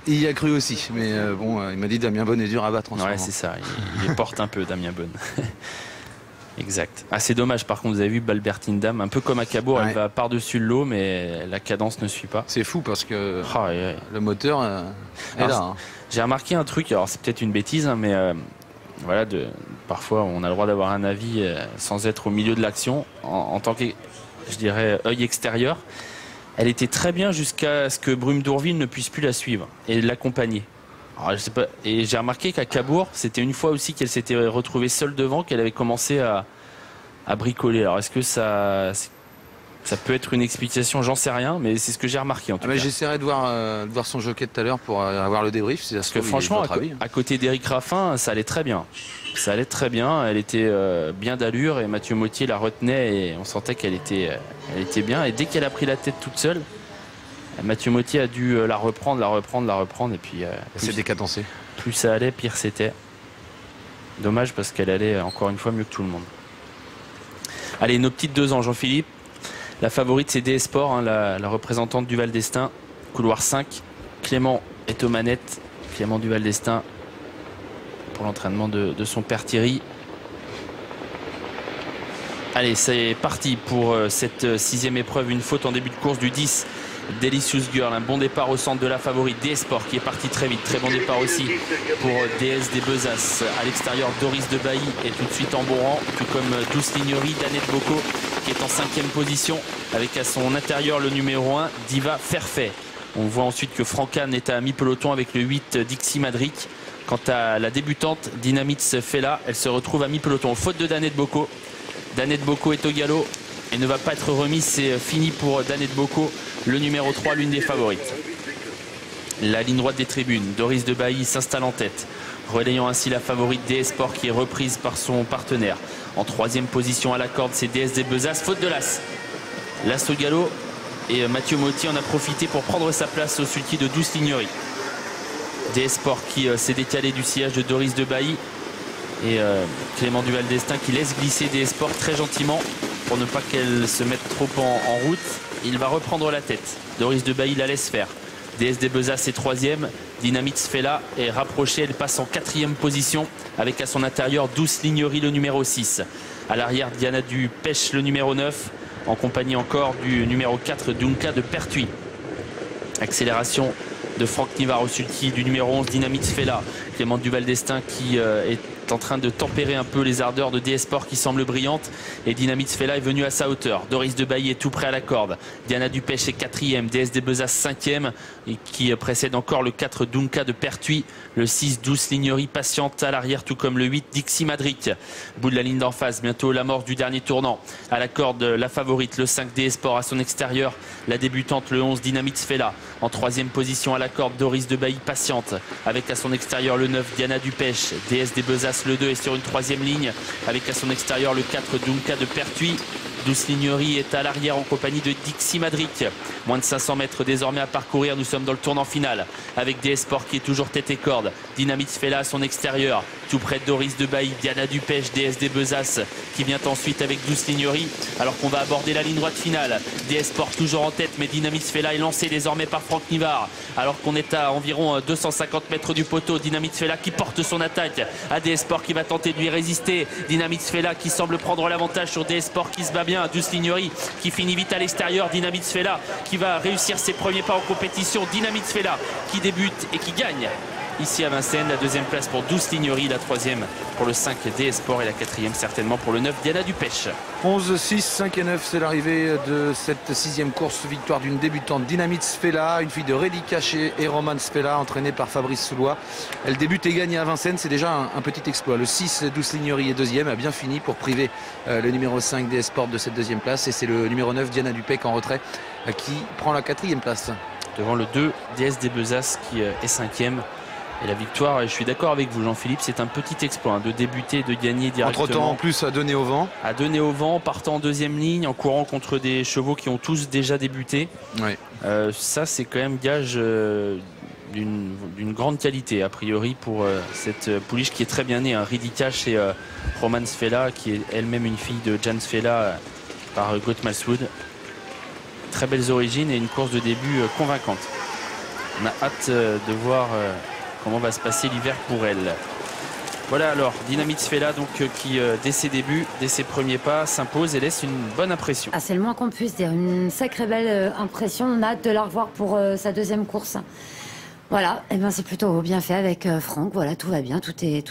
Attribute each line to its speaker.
Speaker 1: Il y a cru aussi, mais bon, il m'a dit Damien Bonne est dur à battre en ce moment.
Speaker 2: Ouais, c'est ça, il porte un peu Damien Bonne. Exact. Ah, c'est dommage, par contre, vous avez vu Balbertine Dame, un peu comme à Cabourg, elle va par-dessus le lot, mais la cadence ne suit pas.
Speaker 1: C'est fou parce que le moteur est
Speaker 2: alors,
Speaker 1: là. Hein.
Speaker 2: J'ai remarqué un truc, alors c'est peut-être une bêtise, hein, mais voilà, parfois on a le droit d'avoir un avis sans être au milieu de l'action, en tant que, je dirais, œil extérieur. Elle était très bien jusqu'à ce que Brume d'Ourville ne puisse plus la suivre et l'accompagner. Alors, je sais pas, et j'ai remarqué qu'à Cabourg, c'était une fois aussi qu'elle s'était retrouvée seule devant, qu'elle avait commencé à bricoler. Alors est-ce que ça peut être une explication, j'en sais rien, mais c'est ce que j'ai remarqué en tout cas.
Speaker 1: J'essaierai de voir son jockey tout à l'heure pour avoir le débrief. Si
Speaker 2: parce que franchement, à côté d'Éric Raffin, ça allait très bien. Ça allait très bien, elle était bien d'allure et Mathieu Mottier la retenait et on sentait qu'elle était bien. Et dès qu'elle a pris la tête toute seule, Mathieu Mottier a dû la reprendre et puis
Speaker 1: c'est décadencé.
Speaker 2: Plus ça allait, pire c'était. Dommage parce qu'elle allait encore une fois mieux que tout le monde. Allez, nos petites 2 ans, Jean-Philippe. La favorite, c'est DS Sport, hein, la représentante du Val d'Estaing, couloir 5. Clément est aux manettes. Clément du Val d'Estaing pour l'entraînement de son père Thierry. Allez, c'est parti pour cette 6e épreuve. Une faute en début de course du 10. Delicious Girl, un bon départ au centre de la favorite. DS Sport qui est parti très vite. Très bon départ aussi pour DS des Bezas. À l'extérieur, Doris de Bailly est tout de suite en bon rang, tout comme Douce Lignery, Danette Bocco qui est en 5e position avec à son intérieur le numéro 1, Diva Fairfait. On voit ensuite que Francan est à mi-peloton avec le 8, Dixie Madric. Quant à la débutante, Dynamite Fella, elle se retrouve à mi-peloton. Faute de Danette Bocco. Danette Bocco est au galop et ne va pas être remise. C'est fini pour Danette Bocco, le numéro 3, l'une des favorites. La ligne droite des tribunes, Doris de Bailly s'installe en tête, relayant ainsi la favorite DS Sport qui est reprise par son partenaire. En 3e position à la corde, c'est DS des Bezas, faute de l'As. L'As au galop et Mathieu Mottier en a profité pour prendre sa place au sulky de Douce Lignery. DS Sport qui s'est décalé du sillage de Doris de Bailly et Clément du Val d'Estaing qui laisse glisser DS Sport très gentiment pour ne pas qu'elle se mette trop en route. Il va reprendre la tête. Doris de Bailly la laisse faire. DS des Bezas c'est 3e. Dynamite Fella est rapprochée. Elle passe en 4e position avec à son intérieur Douce Lignery, le numéro 6. À l'arrière, Diana du Pêche, le numéro 9. En compagnie encore du numéro 4, Dunca de Pertuis. Accélération de Franck Nivard au sulky du numéro 11, Dynamite Fella. Clément du Val d'Estaing qui est en train de tempérer un peu les ardeurs de DS Sport qui semble brillante et Dynamite Fella est venu à sa hauteur. Doris de Bailly est tout près à la corde. Diana Dupêche est 4e, DS des Bezas 5e et qui précède encore le 4 Dunca de Pertuis, le 6 Douce Lignery patiente à l'arrière tout comme le 8 Dixie Madric. Bout de la ligne d'en face, bientôt l'amorce du dernier tournant. À la corde la favorite, le 5 DS Sport à son extérieur, la débutante le 11 Dynamite Fella. En 3e position à la corde, Doris de Bailly patiente avec à son extérieur le 9 Diana Dupêche. DS des Bezas le 2 est sur une 3e ligne avec à son extérieur le 4 Dunca de Pertuis. Douce Lignery est à l'arrière en compagnie de Dixie Madric. Moins de 500 mètres désormais à parcourir. Nous sommes dans le tournant final avec DS Sport qui est toujours tête et corde. Dynamite Fella à son extérieur, tout près de Doris de Bailly. Diana Dupêche, DS des Bezas qui vient ensuite avec Douce Lignery alors qu'on va aborder la ligne droite finale. DS Sport toujours en tête mais Dynamite Fella est lancé désormais par Franck Nivard alors qu'on est à environ 250 mètres du poteau. Dynamite Fella qui porte son attaque à DS Sport qui va tenter de lui résister. Dynamite Fella qui semble prendre l'avantage sur DS Sport qui se bat bien. Douce Lignery qui finit vite à l'extérieur. Dynamite Fella qui va réussir ses premiers pas en compétition. Dynamite Fella qui débute et qui gagne ici à Vincennes. La 2e place pour Douce Lignery, la 3e pour le 5 DS Sport et la 4e certainement pour le 9 Diana Dupêche.
Speaker 1: 11, 6, 5 et 9, c'est l'arrivée de cette 6e course. Victoire d'une débutante, Dynamite Fella, une fille de Reddy Caché et Roman Fella, entraînée par Fabrice Soulois. Elle débute et gagne à Vincennes, c'est déjà un petit exploit. Le 6, Douce Lignery est 2e, a bien fini pour priver le numéro 5 DS Sport de cette 2e place. Et c'est le numéro 9, Diana Dupec en retrait, qui prend la 4e place.
Speaker 2: Devant le 2, DS des Bezas qui est 5e. Et la victoire, je suis d'accord avec vous Jean-Philippe, c'est un petit exploit de débuter et de gagner directement.
Speaker 1: Entre-temps en plus à donner au vent.
Speaker 2: À donner au vent, partant en 2e ligne, en courant contre des chevaux qui ont tous déjà débuté.
Speaker 1: Ouais.
Speaker 2: Ça c'est quand même gage d'une grande qualité a priori pour cette pouliche qui est très bien née. Reddy Cash et Roman Fella qui est elle-même une fille de Jan Fella par Gottmalswood. Très belles origines et une course de début convaincante. On a hâte de voir comment va se passer l'hiver pour elle. Voilà alors, Dynamite Sfela donc qui dès ses débuts, dès ses premiers pas s'impose et laisse une bonne impression.
Speaker 3: Ah, c'est le moins qu'on puisse dire, une sacrée belle impression. On a hâte de la revoir pour sa deuxième course. Voilà, et ben c'est plutôt bien fait avec Franck. Voilà, tout va bien, tout est